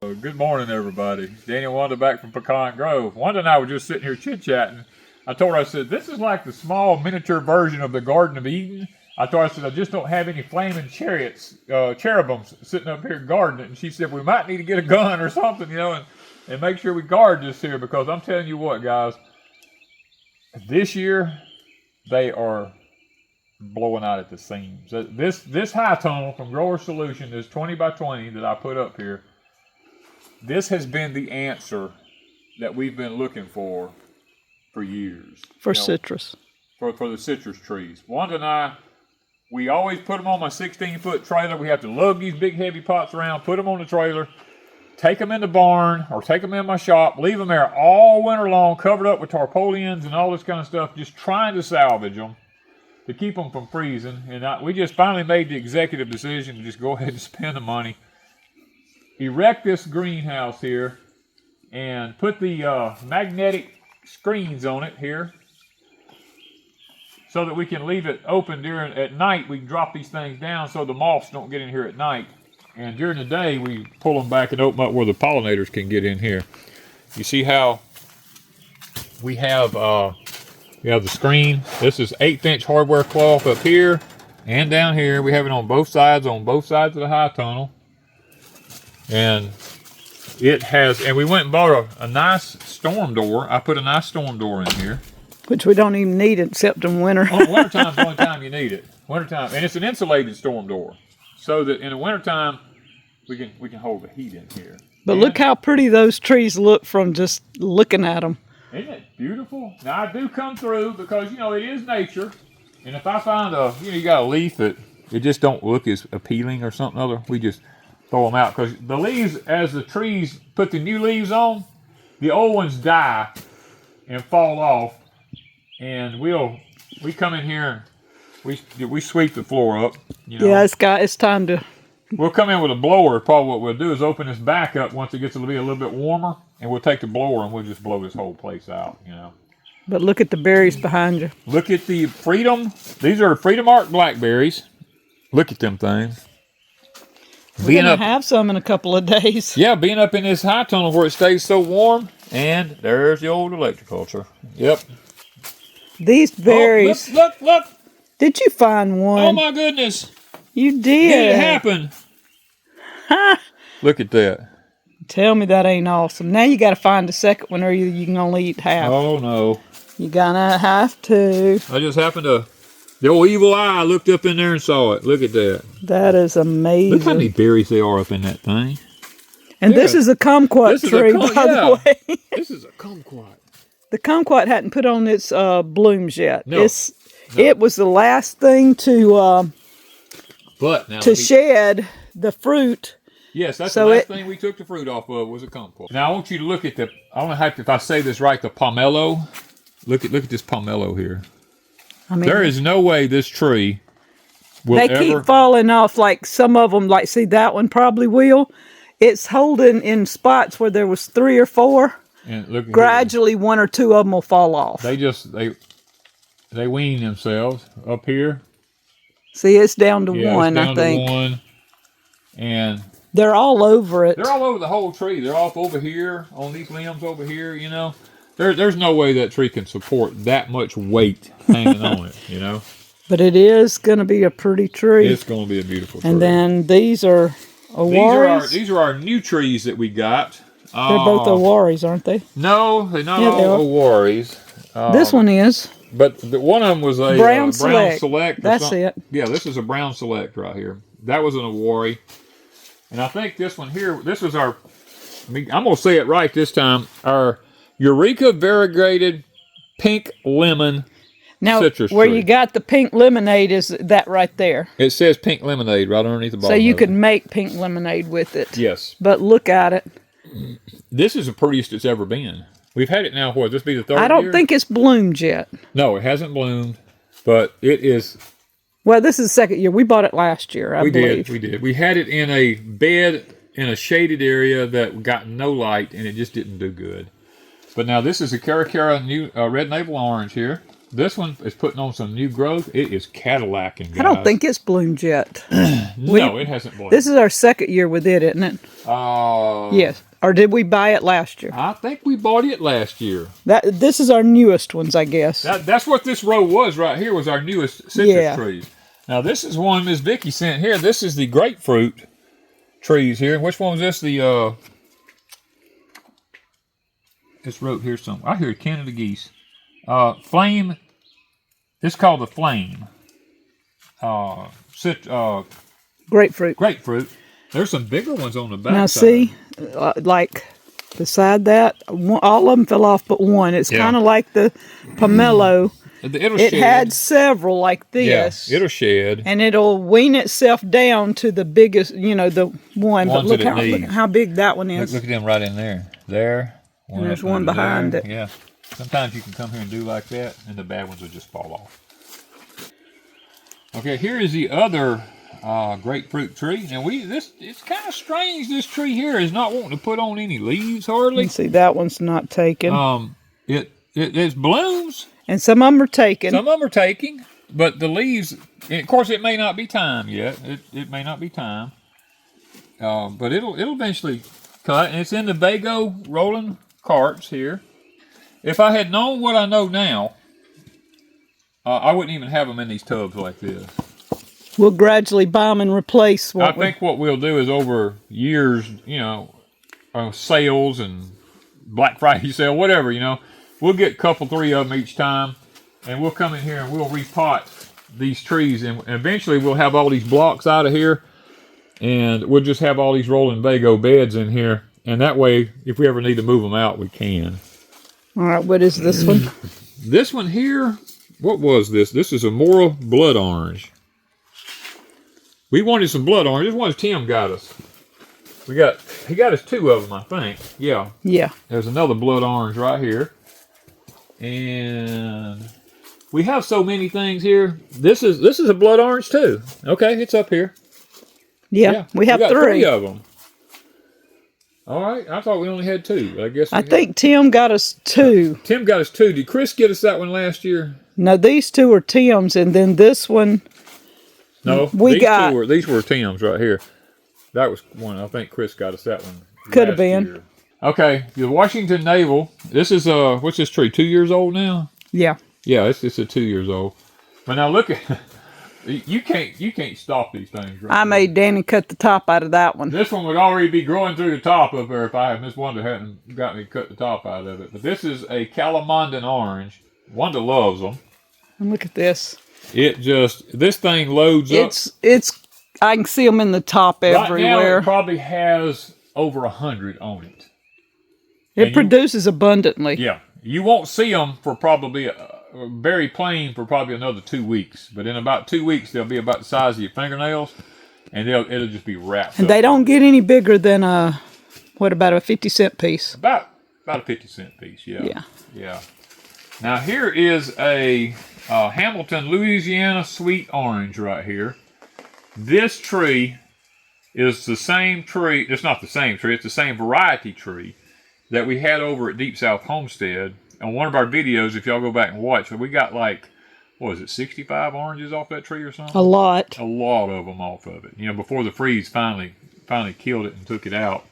Good morning, everybody. Danny and Wanda back from Pecan Grove. Wanda and I were just sitting here chit-chatting. I told her, I said, this is like the small miniature version of the Garden of Eden. I told her, I said, I just don't have any flaming cherubims sitting up here gardening. And she said, we might need to get a gun or something, you know, and make sure we guard this here, because I'm telling you what, guys, this year they are blowing out at the seams. This high tunnel from Grower Solution, this 20 by 20 that I put up here, this has been the answer that we've been looking for years. For citrus. For the citrus trees. Wanda and I, we always put them on my 16-foot trailer. We have to lug these big heavy pots around, put them on the trailer, take them in the barn or take them in my shop, leave them there all winter long, covered up with tarpaulins and all this kind of stuff, just trying to salvage them to keep them from freezing. And we just finally made the executive decision to just go ahead and spend the money, erect this greenhouse here, and put the magnetic screens on it here so that we can leave it open at night. We can drop these things down so the moths don't get in here at night, and during the day we pull them back and open up where the pollinators can get in here. You see how we have the screen. This is 1/8" hardware cloth up here and down here. We have it on both sides of the high tunnel. And it has, and we went and bought a nice storm door. I put a nice storm door in here. Which we don't even need except in winter. Wintertime's the only time you need it. Wintertime, and it's an insulated storm door, so that in the wintertime we can hold the heat in here. But look how pretty those trees look from just looking at them. Isn't it beautiful? Now I do come through because, you know, it is nature, and if I find you got a leaf that it just don't look as appealing or something other, we just throw them out, because the leaves, as the trees put the new leaves on, the old ones die and fall off, and we come in here and we sweep the floor up. You know? Yeah, it's time to. We'll come in with a blower. Probably what we'll do is open this back up once it gets to be a little bit warmer, and we'll take the blower and we'll just blow this whole place out. You know. But look at the berries behind you. Look at the Freedom. These are Freedom Arc blackberries. Look at them things. We're going to have some in a couple of days. Yeah, being up in this high tunnel where it stays so warm. And there's the old electroculture. Yep. These berries. Oh, look. Did you find one? Oh, my goodness. You did. Did it happen? Look at that. Tell me that ain't awesome. Now you got to find a second one, or you can only eat half. Oh, no. You're going to have to. I just happened to... The old evil eye looked up in there and saw it. Look at that. That is amazing. Look how many berries there are up in that thing. And this is a kumquat tree, by the way. This is a kumquat. The kumquat hadn't put on its blooms yet. No. It was the last thing to shed the fruit. Yes, that's the last thing we took the fruit off of was a kumquat. Now I want you to look at I don't know if I say this right, the pomelo. Look at this pomelo here. I mean, there is no way this tree will keep falling off, like some of them, like see that one probably will. It's holding in spots where there was 3 or 4. And look, gradually 1 or 2 of them will fall off. They wean themselves up here. See, it's down to 1, I think. To 1. And they're all over it. They're all over the whole tree. They're off over here on these limbs over here, you know. There's no way that tree can support that much weight hanging on it, you know. But it is going to be a pretty tree. It's going to be a beautiful tree. And then these are awaris. These are our new trees that we got. They're both awaris, aren't they? No, they're not all awaris. This one is. But one of them was a brown select. That's it. Yeah, this is a brown select right here. That was an awari. And I think this one here, this was I'm going to say it right this time, our Eureka variegated pink lemon citrus where tree. you got the pink lemonade is that right there. It says pink lemonade right underneath the bottom. So you could make pink lemonade with it. Yes. But look at it. This is the prettiest it's ever been. We've had it now, what, this be the 3rd year? I don't think it's bloomed yet. No, it hasn't bloomed, but it is. Well, this is the 2nd year. We bought it last year, I believe. We did. We had it in a bed in a shaded area that got no light, and it just didn't do good. But now this is a Caracara new red navel orange here. This one is putting on some new growth. It is Cadillacing, guys. I don't think it's bloomed yet. No, it hasn't bloomed. This is our second year with it, isn't it? Yes. Or did we buy it last year? I think we bought it last year. This is our newest ones, I guess. That's what this row was right here, was our newest citrus trees. Now, this is one Miss Vicky sent here. This is the grapefruit trees here. Which one was this? The, it's wrote here somewhere. I hear Canada geese. Flame, it's called the Flame. Grapefruit. Grapefruit. There's some bigger ones on the back Now side. see, like beside that, all of them fell off but one. It's kind of like the pomelo. It had several like this. Yeah, it'll shed. And it'll wean itself down to the biggest, the one. But look how big that one is. Look at them right in there. There. And there's one behind it. Yeah. Sometimes you can come here and do like that, and the bad ones will just fall off. Okay, here is the other grapefruit tree. Now it's kind of strange. This tree here is not wanting to put on any leaves hardly. You see, that one's not taken. It's blooms. And some of them are taken. Some of them are taking, but the leaves. Of course, it may not be time yet. It may not be time. But it'll eventually cut. And it's in the VEGO rolling carts here. If I had known what I know now, I wouldn't even have them in these tubs like this. We'll gradually buy them and replace, I think what we'll do is over years, sales and Black Friday sale, whatever, we'll get a couple, 3 of them each time, and we'll come in here and we'll repot these trees, and eventually we'll have all these blocks out of here, and we'll just have all these rolling VEGO beds in here, and that way, if we ever need to move them out, we can. All right, what is this one? This one here, what was this? This is a Mora blood orange. We wanted some blood orange. This one Tim got us. He got us 2 of them, I think. Yeah. Yeah. There's another blood orange right here. And we have so many things here. This is a blood orange too. Okay, it's up here. Yeah, we have got 3 of them. All right, I thought we only had 2. I think Tim got us 2. Tim got us 2. Did Chris get us that one last year? No, these 2 are Tim's, and then this one. No, these were Tim's right here. That was one. I think Chris got us that one. Could have been. Year. Okay, the Washington Navel. This is what's this tree? 2 years old now? Yeah. Yeah, it's a 2 years old. But now look at you can't stop these things. Right? I made Danny cut the top out of that one. This one would already be growing through the top of her if Miss Wanda hadn't got me to cut the top out of it. But this is a Calamandan orange. Wanda loves them. And look at this. This thing loads up. I can see them in the top everywhere. Right now it probably has over 100 on it. It produces abundantly. Yeah. You won't see them for probably very plain for probably another 2 weeks. But in about 2 weeks, they'll be about the size of your fingernails. And it'll just be wrapped And up. they don't get any bigger than what about a 50-cent piece? About a 50-cent piece, yeah. Yeah. Now here is a Hamilton, Louisiana sweet orange right here. This tree is the same tree. It's not the same tree. It's the same variety tree that we had over at Deep South Homestead. On one of our videos, if y'all go back and watch, we got 65 oranges off that tree or something? A lot. A lot of them off of it. Before the freeze finally killed it and took it out.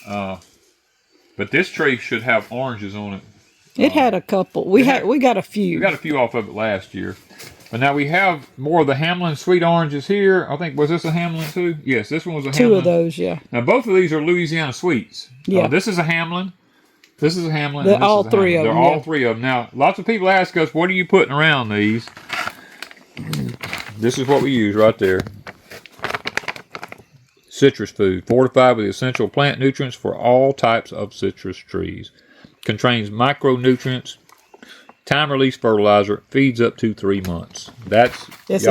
But this tree should have oranges on it. It had a couple. We got a few. We got a few off of it last year. But now we have more of the Hamlin sweet oranges here. I think, was this a Hamlin too? Yes, this one was a Hamlin. 2 of those, yeah. Now both of these are Louisiana sweets. Yeah. This is a Hamlin. This is a Hamlin. They're all 3 of them. They're all 3 of them. Now, lots of people ask us, what are you putting around these? This is what we use right there. Citrus food, fortified with essential plant nutrients for all types of citrus trees. Contains micronutrients, time-release fertilizer, feeds up to 3 months. It's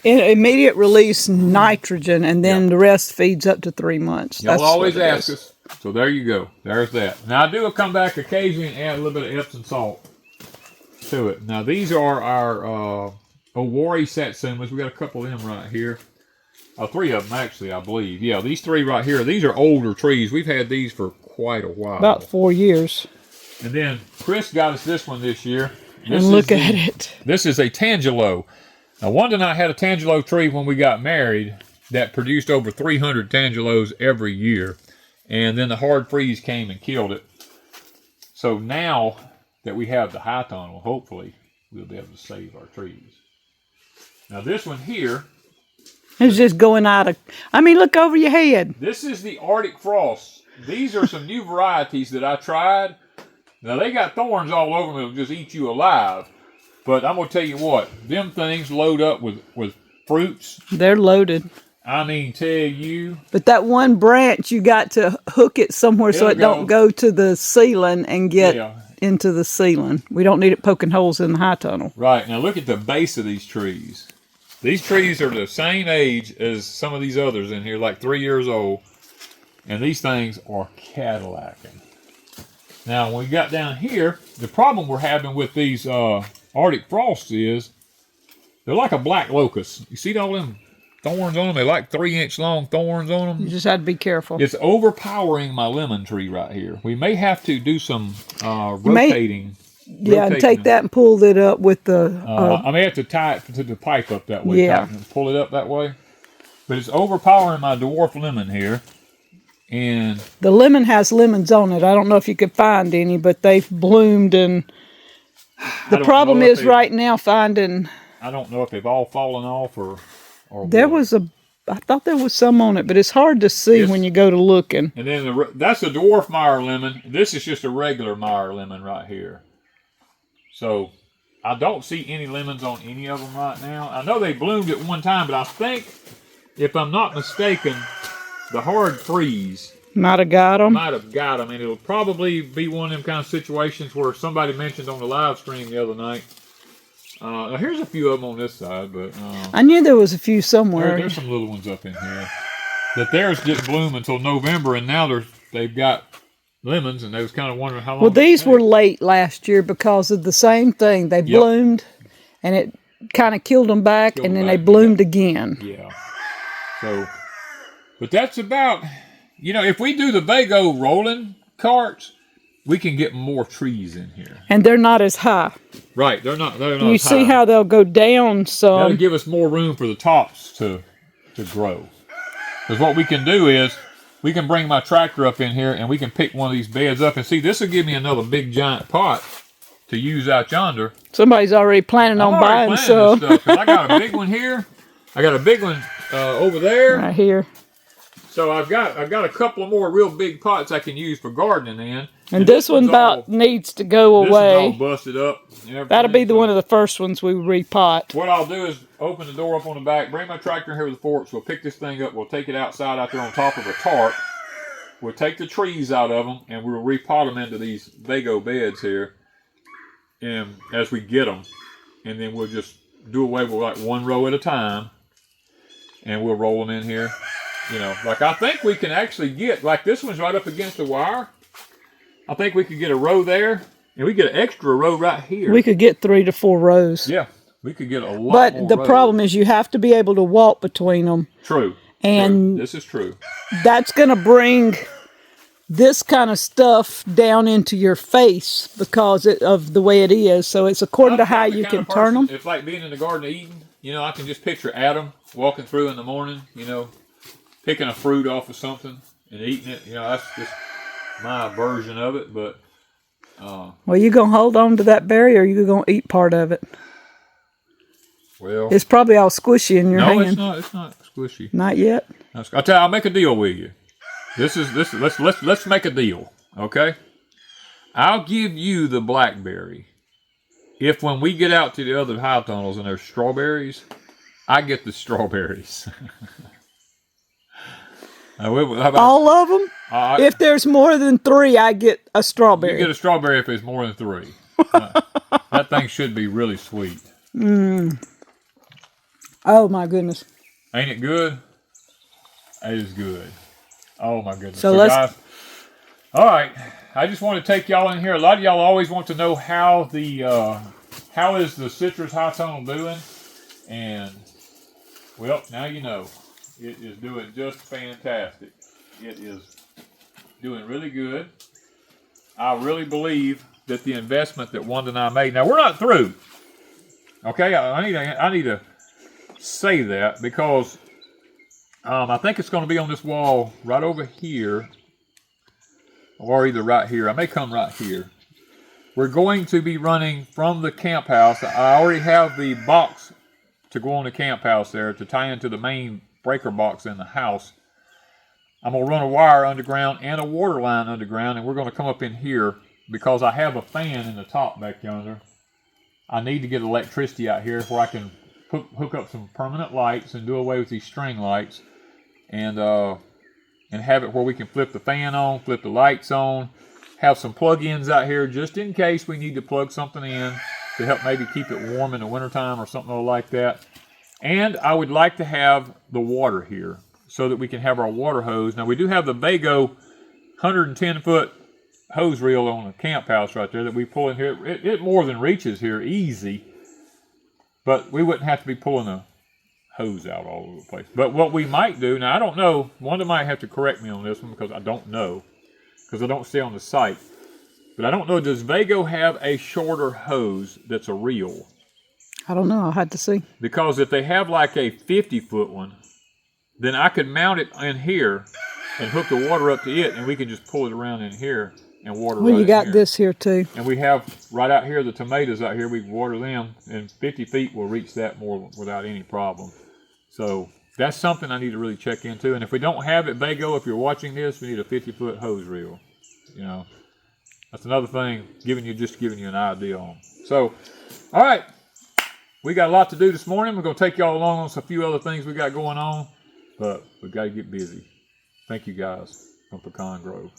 immediate release nitrogen, and then the rest feeds up to 3 months. Y'all always ask us. So there you go. There's that. Now, I do come back occasionally and add a little bit of Epsom salt to it. Now, these are our Owari satsumas. We got a couple of them right here. 3 of them, actually, I believe. Yeah, these 3 right here. These are older trees. We've had these for quite a while. About 4 years. And then Chris got us this one this year. And look at it. This is a Tangelo. Now, Wanda and I had a Tangelo tree when we got married that produced over 300 Tangelos every year. And then the hard freeze came and killed it. So now that we have the high tunnel, hopefully we'll be able to save our trees. Now this one here. It's just going out of, I mean, look over your head. This is the Arctic Frost. These are some new varieties that I tried. Now they got thorns all over them that'll just eat you alive. But I'm going to tell you what, them things load up with fruits. They're loaded. I mean, tell you. But that one branch, you got to hook it somewhere so it don't go to the ceiling and get into the ceiling. We don't need it poking holes in the high tunnel. Right. Now look at the base of these trees. These trees are the same age as some of these others in here, like 3 years old. And these things are Cadillacing. Now, when we got down here, the problem we're having with these Arctic Frosts is they're like a black locust. You see all them thorns on them? They're like 3-inch long thorns on them. You just had to be careful. It's overpowering my lemon tree right here. We may have to do some rotating. Yeah, and take that and pull it up with the... I may have to tie it to the pipe up that way. Yeah. Pull it up that way. But it's overpowering my dwarf lemon here. And the lemon has lemons on it. I don't know if you could find any, but they've bloomed. And the problem is right now finding... I don't know if they've all fallen off or there was I thought there was some on it, but it's hard to see when you go to looking. And then that's a dwarf Meyer lemon. This is just a regular Meyer lemon right here. So I don't see any lemons on any of them right now. I know they bloomed at one time, but I think, if I'm not mistaken, the hard freeze might have got them. And it'll probably be one of them kind of situations where somebody mentioned on the live stream the other night. Now here's a few of them on this side, but I knew there was a few somewhere. There's some little ones up in here that theirs didn't bloom until November, and now they've got lemons, and they was kind of wondering how long. Well, these were late last year because of the same thing. They bloomed, and it kind of killed them back, and then they bloomed again. Yeah. So, but that's about, if we do the VEGO rolling carts, we can get more trees in here. And they're not as high. Right, they're not You see how they'll go down some. That'll give us more room for the tops to grow. Because what we can do is, we can bring my tractor up in here and we can pick one of these beds up. And see, this will give me another big giant pot to use out yonder. Somebody's already planning on buying some. Stuff, 'cause I got a big one here. I got a big one over there. Right here. So I've got a couple of more real big pots I can use for gardening in. And this one needs to go away. This is all busted up. That'll be one of the first ones we repot. What I'll do is open the door up on the back, bring my tractor in here with the forks. We'll pick this thing up. We'll take it outside out there on top of a tarp. We'll take the trees out of them, and we'll repot them into these VEGO beds here, and as we get them. And then we'll just do away with like one row at a time, and we'll roll them in here. Like I think we can actually get, like this one's right up against the wire. I think we could get a row there, and we get an extra row right here. We could get 3 to 4 rows. Yeah, we could get a lot more But the problem is you have to be able to walk between them. True. And this is true. That's going to bring this kind of stuff down into your face because of the way it is. So it's according to how you can turn them. It's like being in the Garden of Eden. I can just picture Adam walking through in the morning, picking a fruit off of something and eating it. That's just my version of it. But well, you gonna hold on to that berry, or you gonna eat part of it? Well, it's probably all squishy in your hand. No, it's not. It's not squishy. Not yet. I'll tell you, I'll make a deal with you. Let's make a deal, okay? I'll give you the blackberry if when we get out to the other high tunnels and there's strawberries, I get the strawberries. All of them? If there's more than 3, I get a strawberry. You get a strawberry if there's more than 3. That thing should be really sweet. Oh, my goodness. Ain't it good? It is good. Oh, my goodness. So guys, all right. I just want to take y'all in here. A lot of y'all always want to know how is the citrus high tunnel doing? And, well, now you know. It is doing just fantastic. It is doing really good. I really believe that the investment that Wanda and I made. Now we're not through. Okay, I need to say that because I think it's going to be on this wall right over here, or either right here. I may come right here. We're going to be running from the camp house. I already have the box to go on the camp house there to tie into the main breaker box in the house. I'm going to run a wire underground and a water line underground, and we're going to come up in here because I have a fan in the top back yonder. I need to get electricity out here where I can hook up some permanent lights and do away with these string lights, and have it where we can flip the fan on, flip the lights on, have some plug-ins out here just in case we need to plug something in to help maybe keep it warm in the wintertime or something like that. And I would like to have the water here so that we can have our water hose. Now we do have the VEGO 110-foot hose reel on the camp house right there that we pull in here. It more than reaches here easy, but we wouldn't have to be pulling the hose out all over the place. But what we might do, now I don't know, Wanda might have to correct me on this one because I don't know, because I don't see on the site. But I don't know, does VEGO have a shorter hose that's a reel? I don't know, I'll have to see. Because if they have like a 50-foot one, then I could mount it in here and hook the water up to it, and we can just pull it around in here and water. Well, right you got here. this here too. And we have right out here the tomatoes out here. We can water them, and 50 feet will reach that more without any problem. So that's something I need to really check into. And if we don't have it, VEGO, if you're watching this, we need a 50-foot hose reel. You know, that's another thing giving you an idea on. So, all right, we got a lot to do this morning. We're going to take y'all along on a few other things we got going on, but we've got to get busy. Thank you guys from Pecan Grove.